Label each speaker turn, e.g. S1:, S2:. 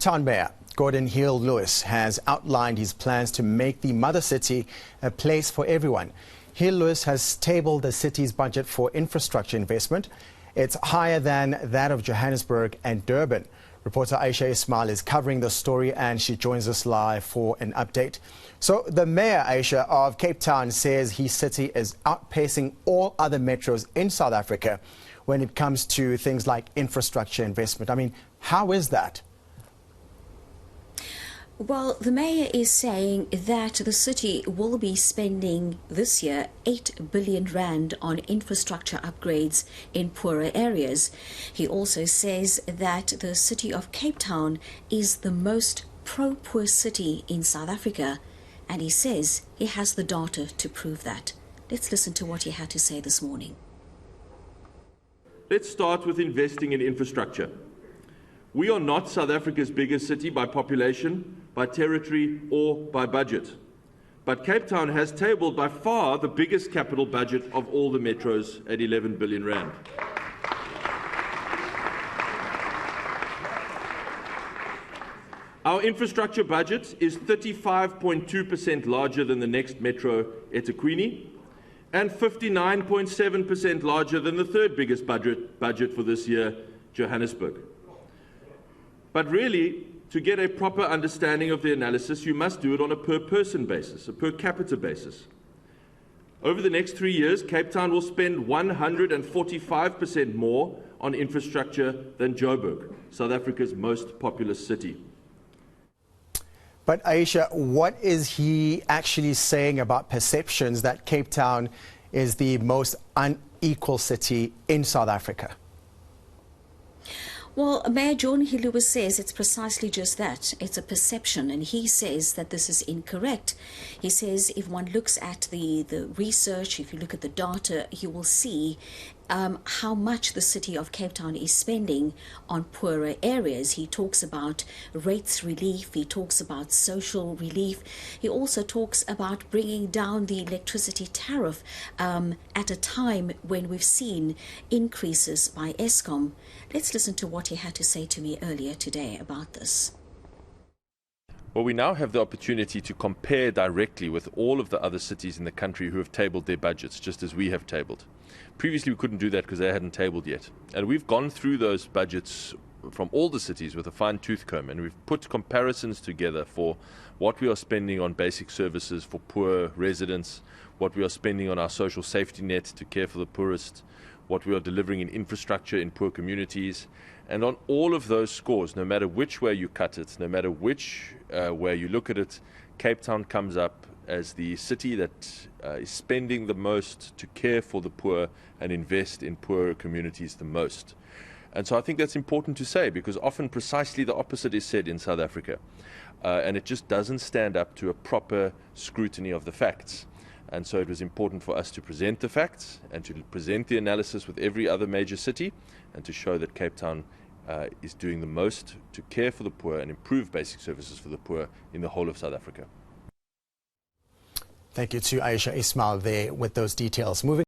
S1: Town Mayor Gordon Hill-Lewis has outlined his plans to make the mother city a place for everyone. Hill-Lewis has tabled the city's budget for infrastructure investment. It's higher than that of Johannesburg and Durban. Reporter Aisha Ismail is covering the story and she joins us live for an update. So the mayor, Aisha, of Cape Town says his city is outpacing all other metros in South Africa when it comes to things like infrastructure investment. I mean, how is that?
S2: Well, the mayor is saying that the city will be spending this year 8 billion rand on infrastructure upgrades in poorer areas. He also says that the city of Cape Town is the most pro-poor city in South Africa, and he says he has the data to prove that. Let's listen to what he had to say this morning.
S3: Let's start with investing in infrastructure. We are not South Africa's biggest city by population, by territory, or by budget. But Cape Town has tabled by far the biggest capital budget of all the metros at 11 billion rand. Our infrastructure budget is 35.2% larger than the next metro, eThekwini, and 59.7% larger than the third biggest budget for this year, Johannesburg. But really, to get a proper understanding of the analysis, you must do it on a per-person basis, a per capita basis. Over the next 3 years, Cape Town will spend 145% more on infrastructure than Joburg, South Africa's most populous city.
S1: But Aisha, what is he actually saying about perceptions that Cape Town is the most unequal city in South Africa?
S2: Well, Mayor Gordon Hill-Lewis says it's precisely just that. It's a perception, and he says that this is incorrect. He says if one looks at the research, if you look at the data, you will see how much the city of Cape Town is spending on poorer areas. He talks about rates relief, he talks about social relief, he also talks about bringing down the electricity tariff at a time when we've seen increases by Eskom. Let's listen to what he had to say to me earlier today about this.
S3: Well, we now have the opportunity to compare directly with all of the other cities in the country who have tabled their budgets, just as we have tabled. Previously, we couldn't do that because they hadn't tabled yet. And we've gone through those budgets from all the cities with a fine-tooth comb, and we've put comparisons together for what we are spending on basic services for poor residents, what we are spending on our social safety net to care for the poorest, what we are delivering in infrastructure in poor communities. And on all of those scores, no matter which way you cut it, no matter which way you look at it, Cape Town comes up as the city that is spending the most to care for the poor and invest in poorer communities the most. And so I think that's important to say, because often precisely the opposite is said in South Africa. And it just doesn't stand up to a proper scrutiny of the facts. And so it was important for us to present the facts and to present the analysis with every other major city and to show that Cape Town is doing the most to care for the poor and improve basic services for the poor in the whole of South Africa.
S1: Thank you to Aisha Ismail there with those details. Moving